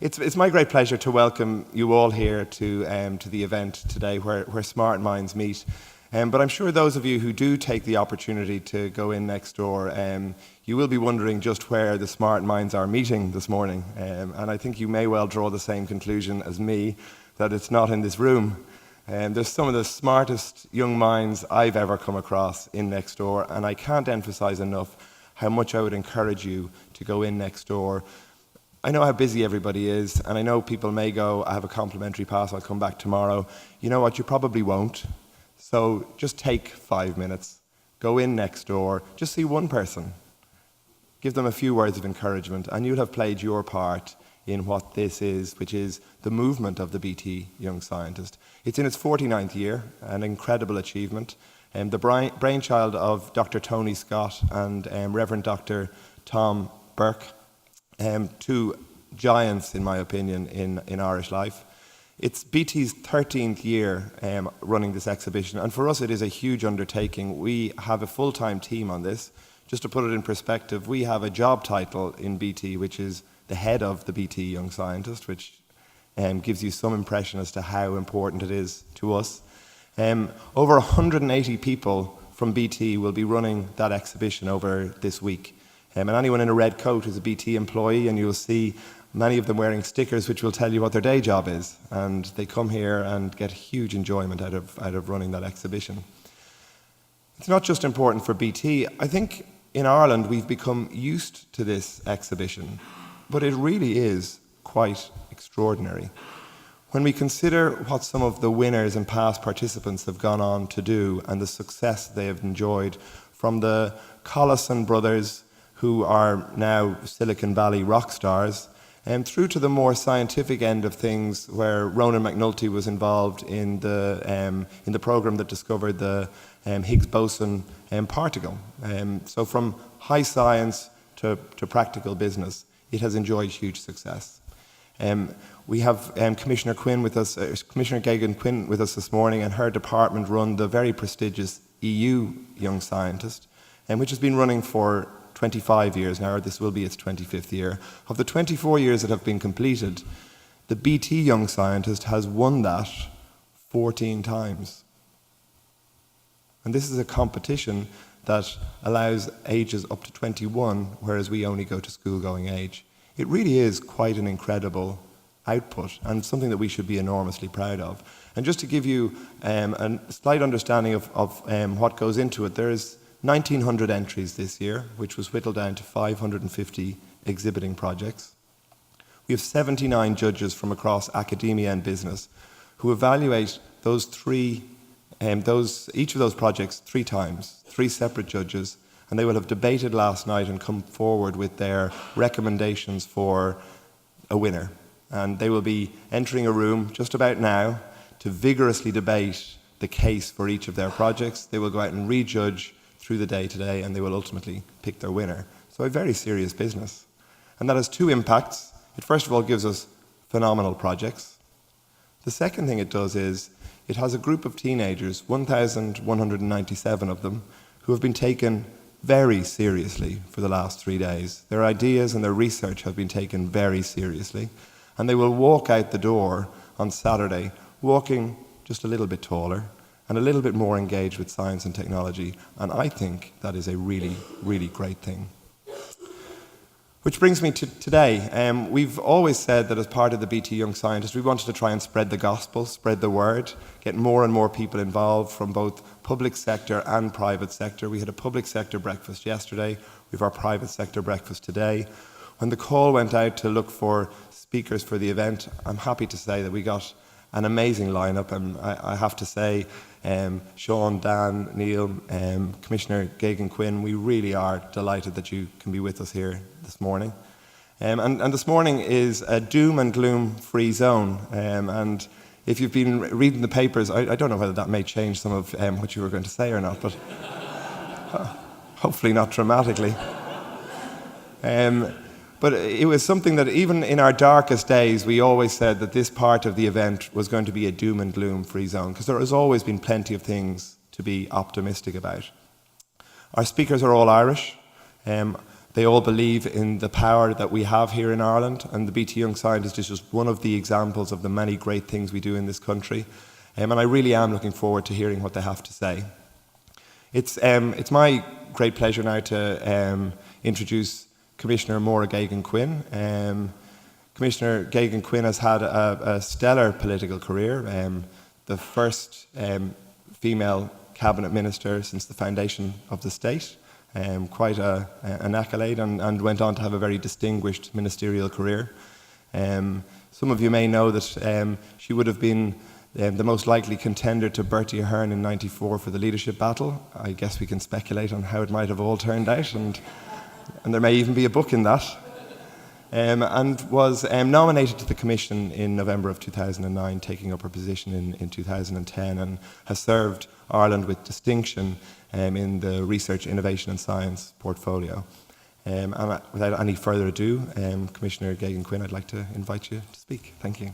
It's my great pleasure to welcome you all here to the event today where smart minds meet. But I'm sure those of you who do take the opportunity to go in next door, you will be wondering just where the smart minds are meeting this morning. And I think you may well draw the same conclusion as me, that it's not in this room. There's some of the smartest young minds I've ever come across in next door, and I can't emphasize enough how much I would encourage you to go in next door. I know how busy everybody is, and I know people may go, I have a complimentary pass, I'll come back tomorrow. You know what, you probably won't. So just take 5 minutes, go in next door, just see one person, give them a few words of encouragement, and you'll have played your part in what this is, which is the movement of the BT Young Scientist. It's in its 49th year, an incredible achievement. The brainchild of Dr. Tony Scott and Reverend Dr. Tom Burke, two giants, in my opinion, in Irish life. It's BT's 13th year running this exhibition, and for us it is a huge undertaking. We have a full-time team on this. Just to put it in perspective, we have a job title in BT, which is the head of the BT Young Scientist, which gives you some impression as to how important it is to us. Over 180 people from BT will be running that exhibition over this week. And anyone in a red coat is a BT employee, and you'll see many of them wearing stickers which will tell you what their day job is. And they come here and get huge enjoyment out of running that exhibition. It's not just important for BT. I think in Ireland we've become used to this exhibition, but it really is quite extraordinary. When we consider what some of the winners and past participants have gone on to do and the success they have enjoyed, from the Collison brothers, who are now Silicon Valley rock stars, and through to the more scientific end of things, where Ronan McNulty was involved in the program that discovered the Higgs boson particle. So from high science to practical business, it has enjoyed huge success. We have Commissioner Quinn with us, Commissioner Geoghegan-Quinn with us this morning, and her department run the very prestigious EU Young Scientist, which has been running for 25 years now. This will be its 25th year. Of the 24 years that have been completed, the BT Young Scientist has won that 14 times. And this is a competition that allows ages up to 21, whereas we only go to school-going age. It really is quite an incredible output, and something that we should be enormously proud of. And just to give you a slight understanding of what goes into it, there's 1,900 entries this year, which was whittled down to 550 exhibiting projects. We have 79 judges from across academia and business who evaluate each of those projects 3 times, 3 separate judges, and they will have debated last night and come forward with their recommendations for a winner. And they will be entering a room just about now to vigorously debate the case for each of their projects. They will go out and rejudge through the day today, and they will ultimately pick their winner. So a very serious business. And that has 2 impacts. It first of all gives us phenomenal projects. The second thing it does is it has a group of teenagers, 1,197 of them, who have been taken very seriously for the last 3 days. Their ideas and their research have been taken very seriously. And they will walk out the door on Saturday, walking just a little bit taller and a little bit more engaged with science and technology. And I think that is a really, really great thing. Which brings me to today. We've always said that as part of the BT Young Scientist, we wanted to try and spread the gospel, spread the word, get more and more people involved from both public sector and private sector. We had a public sector breakfast yesterday. We have our private sector breakfast today. When the call went out to look for speakers for the event, I'm happy to say that we got an amazing lineup, and I have to say, Sean, Dan, Neil, Commissioner Geoghegan-Quinn, we really are delighted that you can be with us here this morning. And this morning is a doom and gloom free zone, and if you've been reading the papers, I don't know whether that may change some of what you were going to say or not, but hopefully not dramatically. But it was something that even in our darkest days, we always said that this part of the event was going to be a doom and gloom free zone, because there has always been plenty of things to be optimistic about. Our speakers are all Irish. They all believe in the power that we have here in Ireland, and the BT Young Scientist is just one of the examples of the many great things we do in this country. And I really am looking forward to hearing what they have to say. It's my great pleasure now to introduce Commissioner Máire Geoghegan-Quinn. Commissioner Geoghegan-Quinn has had a stellar political career, the first female cabinet minister since the foundation of the state, quite an accolade, and went on to have a very distinguished ministerial career. Some of you may know that she would have been the most likely contender to Bertie Ahern in '94 for the leadership battle. I guess we can speculate on how it might have all turned out, and there may even be a book in that. And was nominated to the Commission in November of 2009, taking up her position in 2010, and has served Ireland with distinction in the Research, Innovation and Science portfolio. And without any further ado, Commissioner Geoghegan-Quinn, I'd like to invite you to speak. Thank you.